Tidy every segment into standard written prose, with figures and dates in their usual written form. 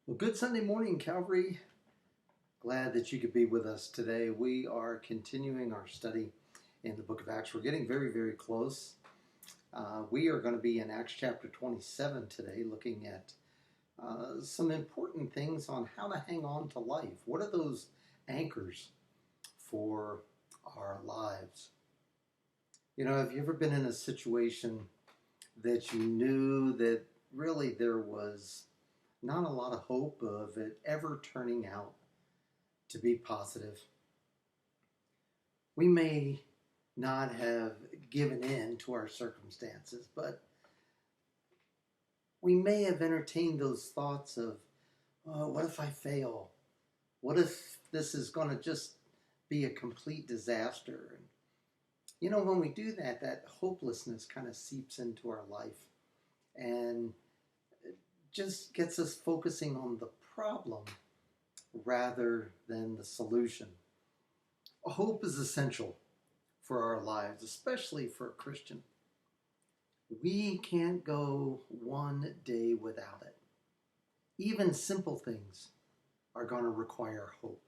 Well, good Sunday morning, Calvary. Glad that you could be with us today. We are continuing our study in the book of Acts. We're getting very, very close. We are going to be in Acts chapter 27 today, looking at some important things on how to hang on to life. What are those anchors for our lives? You know, have you ever been in a situation that you knew that really there was not a lot of hope of it ever turning out to be positive? We may not have given in to our circumstances, but we may have entertained those thoughts of, oh, what if I fail? What if this is going to just be a complete disaster? And, you know, when we do that, that hopelessness kind of seeps into our life and it just gets us focusing on the problem rather than the solution. Hope is essential for our lives, especially for a Christian. We can't go one day without it. Even simple things are going to require hope.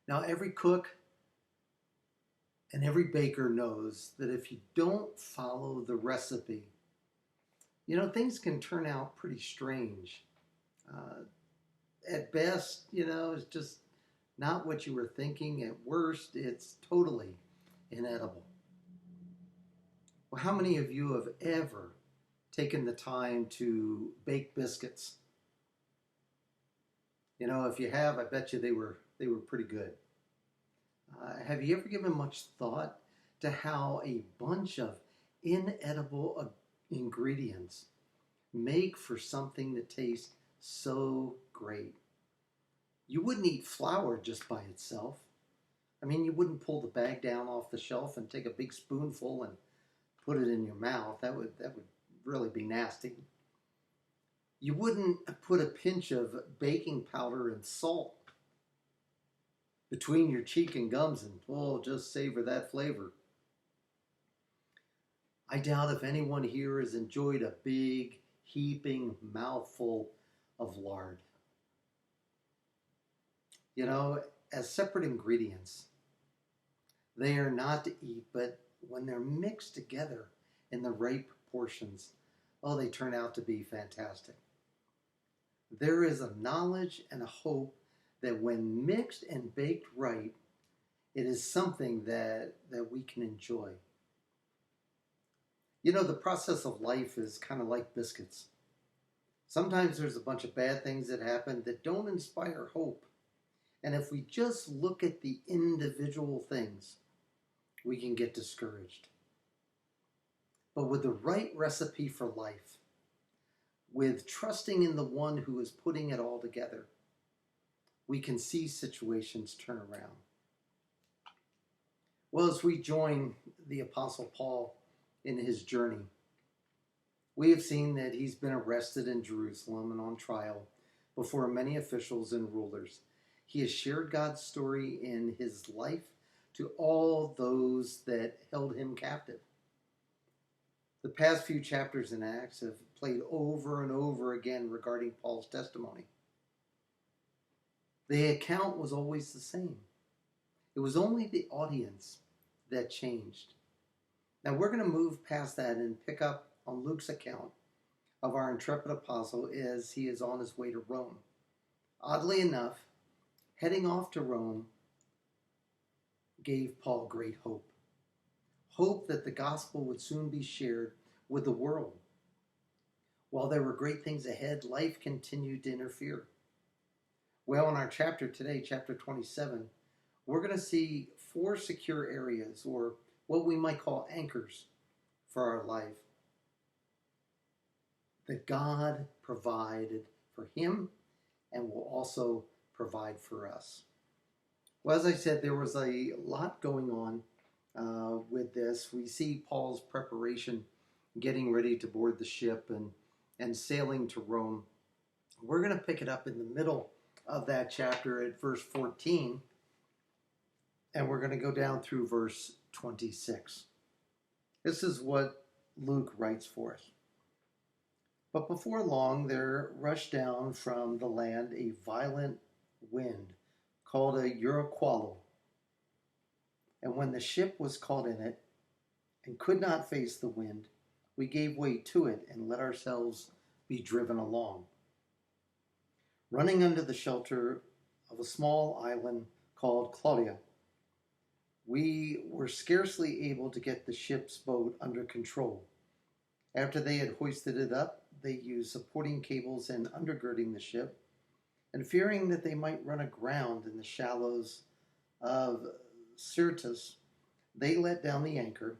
Now, every cook and every baker knows that if you don't follow the recipe, you know, things can turn out pretty strange. At best, you know, it's just not what you were thinking. At worst, it's totally inedible. Well, how many of you have ever taken the time to bake biscuits? You know, if you have, I bet you they were pretty good. Have you ever given much thought to how a bunch of inedible ingredients make for something that tastes so great? You wouldn't eat flour just by itself. I mean, you wouldn't pull the bag down off the shelf and take a big spoonful and put it in your mouth. That would really be nasty. You wouldn't put a pinch of baking powder and salt between your cheek and gums and, oh, just savor that flavor. I doubt if anyone here has enjoyed a big, heaping mouthful of lard. You know, as separate ingredients, they are not to eat, but when they're mixed together in the right proportions, oh, they turn out to be fantastic. There is a knowledge and a hope that when mixed and baked right, it is something that we can enjoy. You know, the process of life is kind of like biscuits. Sometimes there's a bunch of bad things that happen that don't inspire hope. And if we just look at the individual things, we can get discouraged. But with the right recipe for life, with trusting in the one who is putting it all together, we can see situations turn around. Well, as we join the Apostle Paul in his journey, we have seen that he's been arrested in Jerusalem and on trial before many officials and rulers. He has shared God's story in his life to all those that held him captive. The past few chapters in Acts have played over and over again regarding Paul's testimony. The account was always the same. It was only the audience that changed. Now we're going to move past that and pick up on Luke's account of our intrepid apostle as he is on his way to Rome. Oddly enough, heading off to Rome gave Paul great hope. Hope that the gospel would soon be shared with the world. While there were great things ahead, life continued to interfere. Well, in our chapter today, chapter 27, we're going to see 4 secure areas, or what we might call anchors, for our life that God provided for him and will also provide for us. Well, as I said, there was a lot going on with this. We see Paul's preparation, getting ready to board the ship and sailing to Rome. We're going to pick it up in the middle of that chapter at verse 14, and we're going to go down through verse 26. This is what Luke writes for us. But before long, there rushed down from the land a violent wind called a Euroqualo. And when the ship was caught in it and could not face the wind, we gave way to it and let ourselves be driven along. Running under the shelter of a small island called Claudia, we were scarcely able to get the ship's boat under control. After they had hoisted it up, they used supporting cables and undergirding the ship, and fearing that they might run aground in the shallows of Syrtis, they let down the anchor,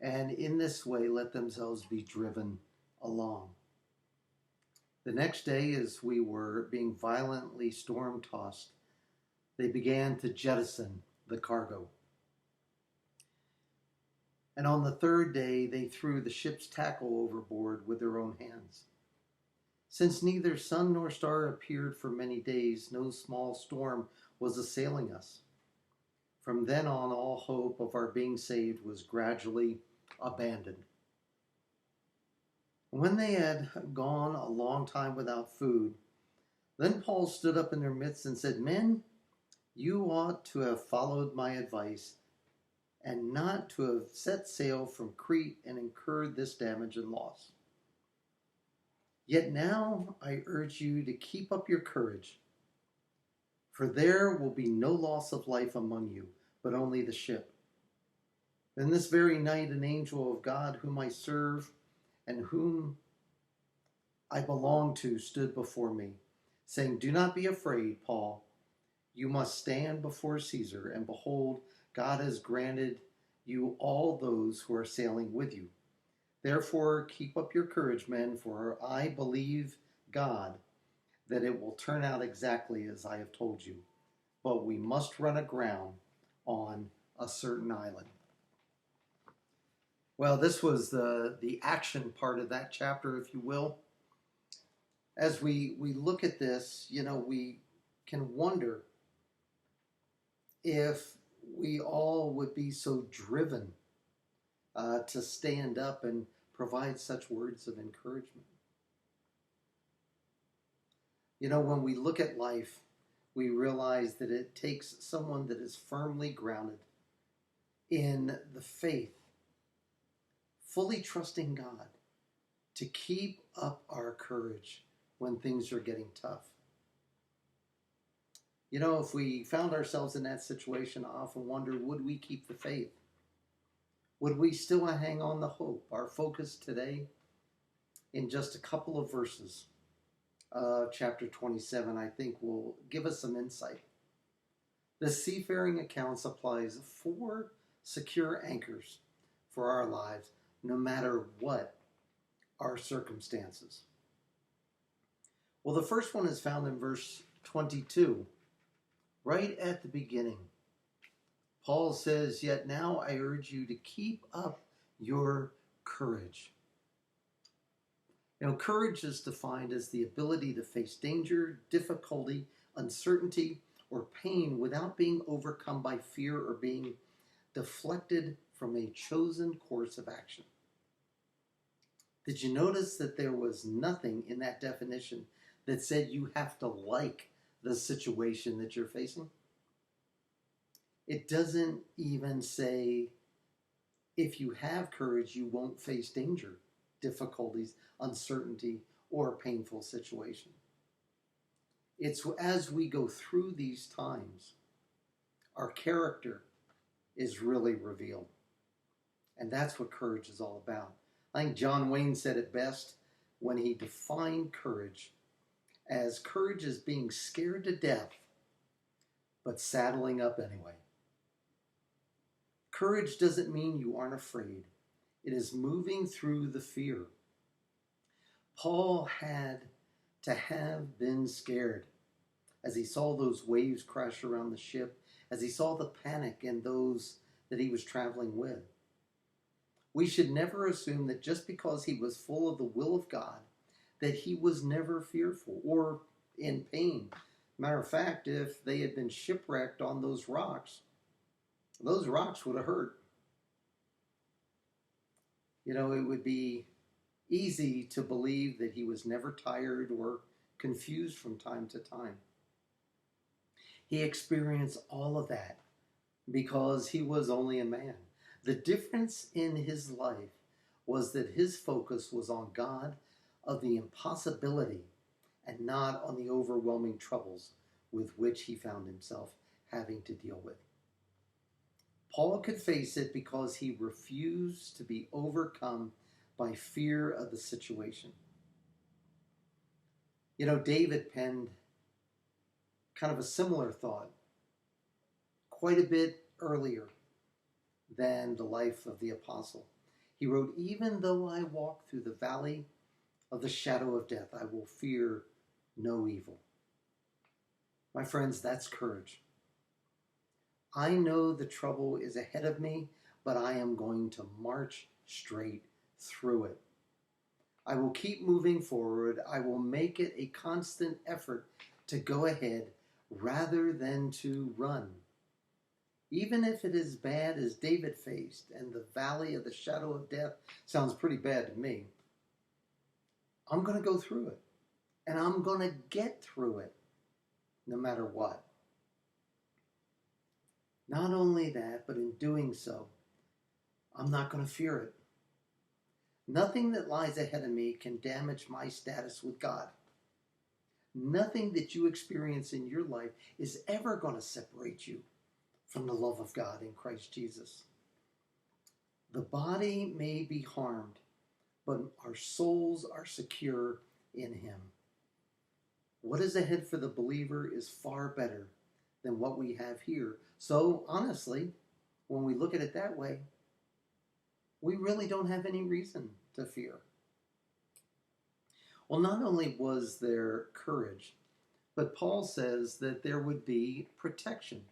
and in this way let themselves be driven along. The next day, as we were being violently storm-tossed, they began to jettison the cargo. And on the third day, they threw the ship's tackle overboard with their own hands. Since neither sun nor star appeared for many days, no small storm was assailing us. From then on, all hope of our being saved was gradually abandoned. When they had gone a long time without food, then Paul stood up in their midst and said, "Men, you ought to have followed my advice and not to have set sail from Crete and incurred this damage and loss. Yet now I urge you to keep up your courage, for there will be no loss of life among you, but only the ship." Then this very night an angel of God, whom I serve and whom I belong to, stood before me, saying, "Do not be afraid, Paul. You must stand before Caesar, and behold, God has granted you all those who are sailing with you. Therefore, keep up your courage, men, for I believe God that it will turn out exactly as I have told you. But we must run aground on a certain island." Well, this was the action part of that chapter, if you will. As we look at this, we can wonder if we all would be so driven to stand up and provide such words of encouragement. When we look at life, we realize that it takes someone that is firmly grounded in the faith, fully trusting God, to keep up our courage when things are getting tough. If we found ourselves in that situation, I often wonder, would we keep the faith? Would we still hang on the hope? Our focus today, in just a couple of verses of chapter 27, I think will give us some insight. The seafaring account supplies 4 secure anchors for our lives, no matter what our circumstances. Well, the first one is found in verse 22. Right at the beginning, Paul says, "Yet now I urge you to keep up your courage." Courage is defined as the ability to face danger, difficulty, uncertainty, or pain without being overcome by fear or being deflected from a chosen course of action. Did you notice that there was nothing in that definition that said you have to like the situation that you're facing? It doesn't even say if you have courage, you won't face danger, difficulties, uncertainty, or a painful situation. It's as we go through these times, our character is really revealed. And that's what courage is all about. I think John Wayne said it best when he defined courage as courage is being scared to death, but saddling up anyway. Courage doesn't mean you aren't afraid. It is moving through the fear. Paul had to have been scared as he saw those waves crash around the ship, as he saw the panic in those that he was traveling with. We should never assume that just because he was full of the will of God, that he was never fearful or in pain. Matter of fact, if they had been shipwrecked on those rocks would have hurt. It would be easy to believe that he was never tired or confused from time to time. He experienced all of that because he was only a man. The difference in his life was that his focus was on God of the impossibility and not on the overwhelming troubles with which he found himself having to deal with. Paul could face it because he refused to be overcome by fear of the situation. You know, David penned kind of a similar thought quite a bit earlier than the life of the apostle. He wrote, "Even though I walk through the valley of the shadow of death, I will fear no evil." My friends, that's courage. I know the trouble is ahead of me, but I am going to march straight through it. I will keep moving forward. I will make it a constant effort to go ahead rather than to run. Even if it is bad as David faced, and the valley of the shadow of death sounds pretty bad to me, I'm going to go through it. And I'm going to get through it, no matter what. Not only that, but in doing so, I'm not going to fear it. Nothing that lies ahead of me can damage my status with God. Nothing that you experience in your life is ever going to separate you from the love of God in Christ Jesus. The body may be harmed, but our souls are secure in Him. What is ahead for the believer is far better than what we have here. So, honestly, when we look at it that way, we really don't have any reason to fear. Well, not only was there courage, but Paul says that there would be protection.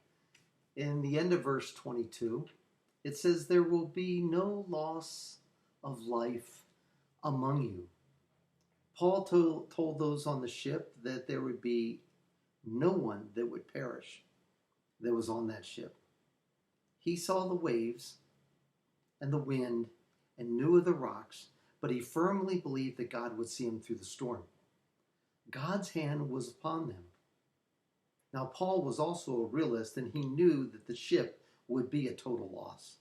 In the end of verse 22, it says, "There will be no loss of life among you." Paul told those on the ship that there would be no one that would perish that was on that ship. He saw the waves and the wind and knew of the rocks, but he firmly believed that God would see him through the storm. God's hand was upon them. Now, Paul was also a realist, and he knew that the ship would be a total loss.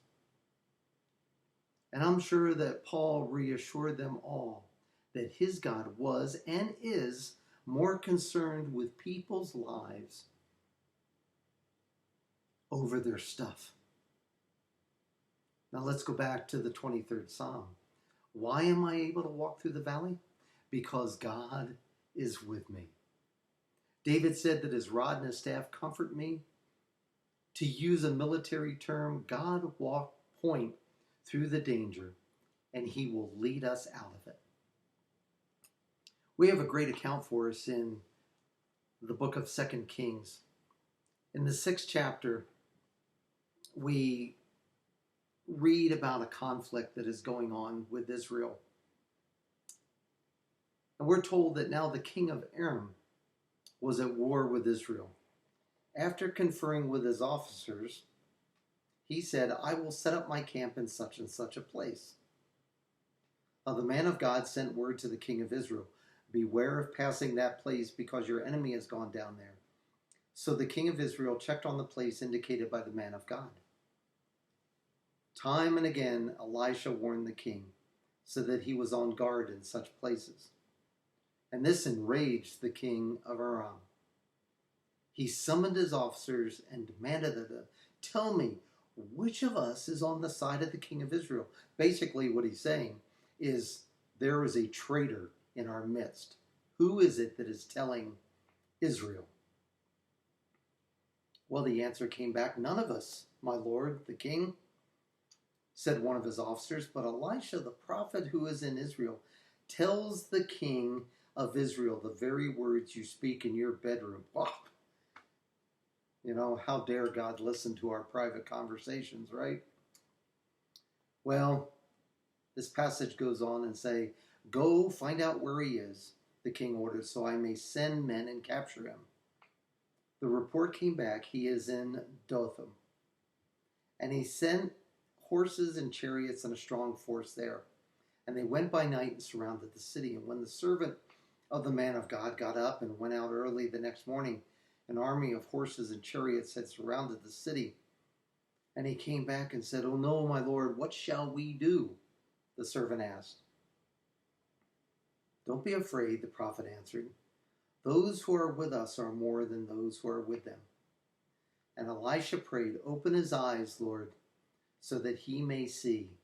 And I'm sure that Paul reassured them all that his God was and is more concerned with people's lives over their stuff. Now let's go back to the 23rd Psalm. Why am I able to walk through the valley? Because God is with me. David said that his rod and his staff comfort me. To use a military term, God will point through the danger, and he will lead us out of it. We have a great account for us in the book of 2 Kings. In the 6th chapter, we read about a conflict that is going on with Israel. And we're told that now the king of Aram was at war with Israel. After conferring with his officers, he said, "I will set up my camp in such and such a place." Now the man of God sent word to the king of Israel, "Beware of passing that place because your enemy has gone down there." So the king of Israel checked on the place indicated by the man of God. Time and again, Elisha warned the king so that he was on guard in such places. And this enraged the king of Aram. He summoned his officers and demanded of them, "Tell me, which of us is on the side of the king of Israel?" Basically, what he's saying is, there is a traitor in our midst. Who is it that is telling Israel? Well, the answer came back, "None of us, my lord, the king," said one of his officers. "But Elisha, the prophet who is in Israel, tells the king of Israel the very words you speak in your bedroom." Oh, you know, how dare God listen to our private conversations, right? Well, this passage goes on and say, "Go find out where he is," the king ordered, "so I may send men and capture him." The report came back, "He is in Dothan." And he sent horses and chariots and a strong force there. And they went by night and surrounded the city. And when the servant of the man of God got up and went out early the next morning, an army of horses and chariots had surrounded the city. And he came back and said, "Oh no, my lord, what shall we do?" The servant asked. "Don't be afraid," the prophet answered. "Those who are with us are more than those who are with them." And Elisha prayed, "Open his eyes, Lord, so that he may see."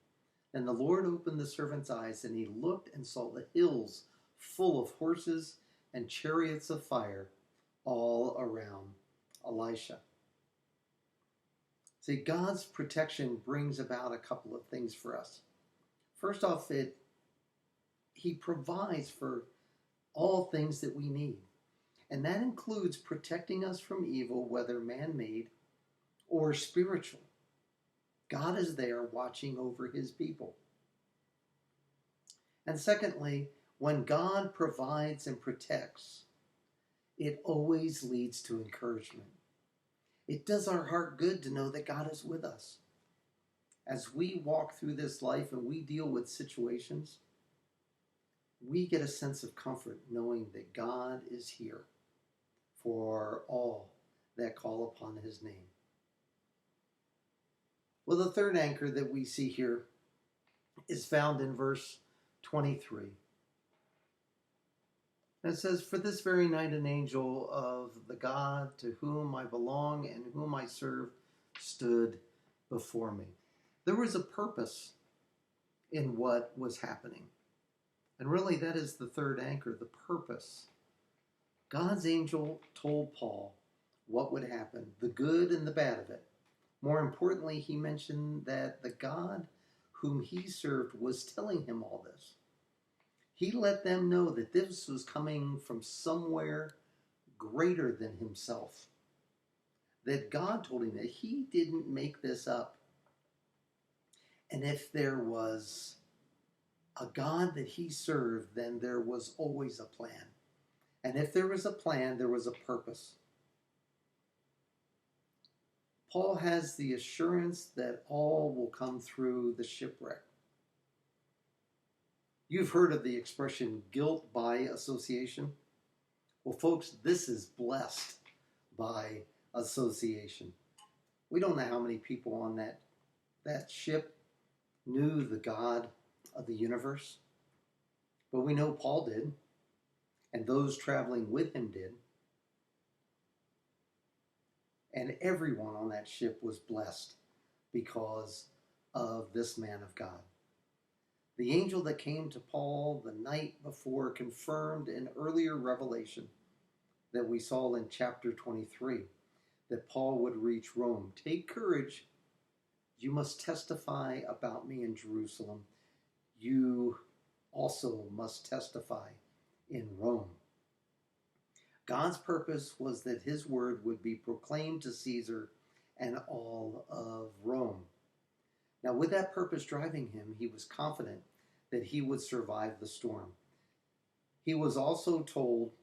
And the Lord opened the servant's eyes, and he looked and saw the hills full of horses and chariots of fire all around Elisha. See, God's protection brings about a couple of things for us. First off, He provides for all things that we need. And that includes protecting us from evil, whether man-made or spiritual. God is there watching over his people. And secondly, when God provides and protects, it always leads to encouragement. It does our heart good to know that God is with us. As we walk through this life and we deal with situations, we get a sense of comfort knowing that God is here for all that call upon his name. Well, the third anchor that we see here is found in verse 23. And it says, "For this very night an angel of the God to whom I belong and whom I serve stood before me." There was a purpose in what was happening. And really that is the third anchor, the purpose. God's angel told Paul what would happen, the good and the bad of it. More importantly, he mentioned that the God whom he served was telling him all this. He let them know that this was coming from somewhere greater than himself. That God told him that he didn't make this up. And if there was a God that he served, then there was always a plan. And if there was a plan, there was a purpose. Paul has the assurance that all will come through the shipwreck. You've heard of the expression guilt by association. Well, folks, this is blessed by association. We don't know how many people on that ship knew the God of the universe, but we know Paul did, and those traveling with him did. And everyone on that ship was blessed because of this man of God. The angel that came to Paul the night before confirmed an earlier revelation that we saw in chapter 23, that Paul would reach Rome. "Take courage. You must testify about me in Jerusalem. You also must testify in Rome." God's purpose was that his word would be proclaimed to Caesar and all of Rome. Now, with that purpose driving him, he was confident that he would survive the storm. He was also told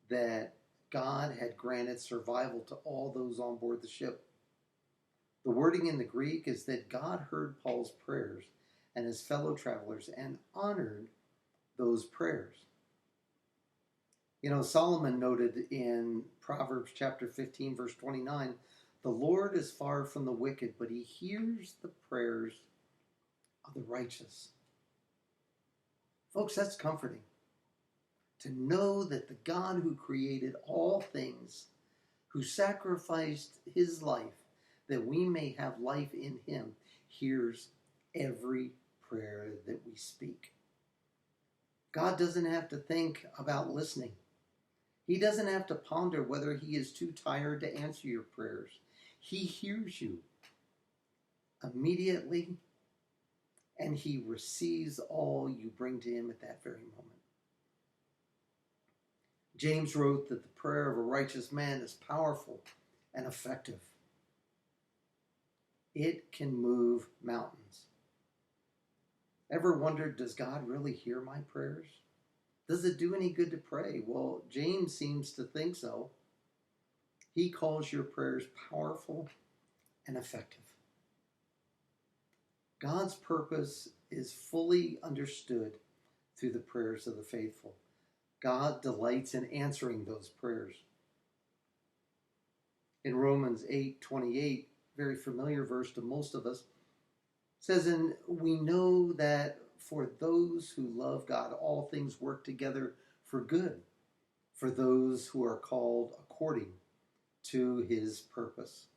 that God had granted survival to all those on board the ship. The wording in the Greek is that God heard Paul's prayers and his fellow travelers and honored those prayers. You know, Solomon noted in Proverbs chapter 15, verse 29, "The Lord is far from the wicked, but he hears the prayers of the righteous." Folks, that's comforting. To know that the God who created all things, who sacrificed his life that we may have life in him, hears every prayer that we speak. God doesn't have to think about listening. He doesn't have to ponder whether he is too tired to answer your prayers. He hears you immediately, and he receives all you bring to him at that very moment. James wrote that the prayer of a righteous man is powerful and effective. It can move mountains. Ever wondered, does God really hear my prayers? Does it do any good to pray? Well, James seems to think so. He calls your prayers powerful and effective. God's purpose is fully understood through the prayers of the faithful. God delights in answering those prayers. In Romans 8:28, very familiar verse to most of us, says, and we know that for those who love God, all things work together for good, for those who are called according to his purpose.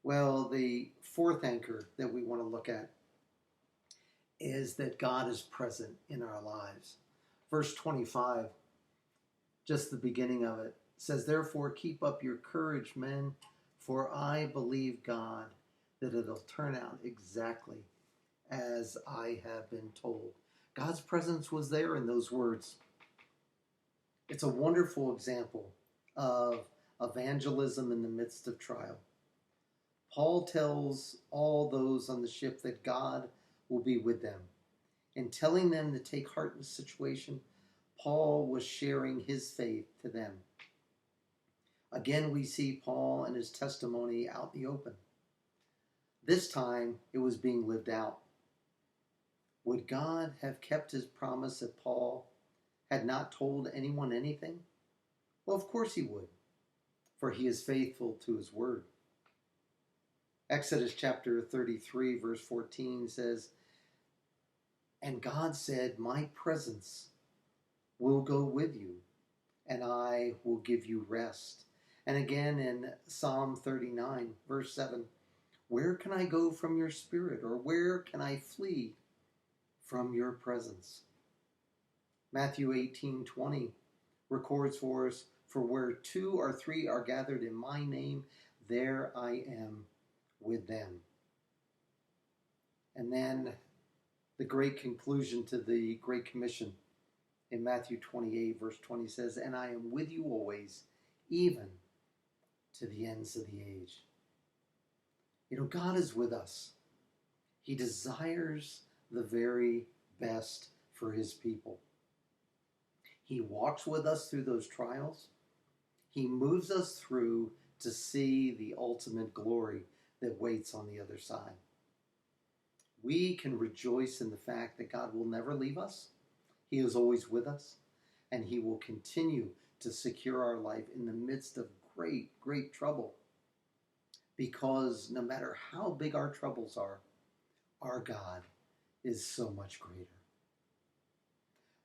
Well, the fourth anchor that we want to look at is that God is present in our lives. Verse 25, just the beginning of it, says, therefore keep up your courage, men, for I believe God that it'll turn out exactly as I have been told. God's presence was there in those words. It's a wonderful example of evangelism in the midst of trial. Paul tells all those on the ship that God will be with them. In telling them to take heart in the situation, Paul was sharing his faith to them. Again, we see Paul and his testimony out in the open. This time, it was being lived out. Would God have kept his promise that Paul had not told anyone anything? Well, of course he would, for he is faithful to his word. Exodus chapter 33, verse 14 says, and God said, my presence will go with you, and I will give you rest. And again in Psalm 39, verse 7, where can I go from your spirit, or where can I flee from your presence? Matthew 18:20 records for us, for where 2 or 3 are gathered in my name, there I am with them. And then the great conclusion to the Great Commission in Matthew 28, verse 20 says, and I am with you always, even to the ends of the age. You know, God is with us. He desires the very best for his people. He walks with us through those trials. He moves us through to see the ultimate glory that waits on the other side. We can rejoice in the fact that God will never leave us. He is always with us, and he will continue to secure our life in the midst of great, great trouble. Because no matter how big our troubles are, our God is so much greater.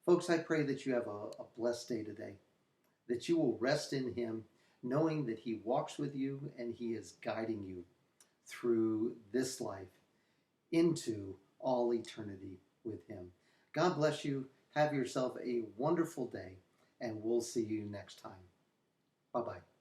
Folks, I pray that you have a blessed day today, that you will rest in him, knowing that he walks with you and he is guiding you through this life into all eternity with him. God bless you. Have yourself a wonderful day, and we'll see you next time. Bye-bye.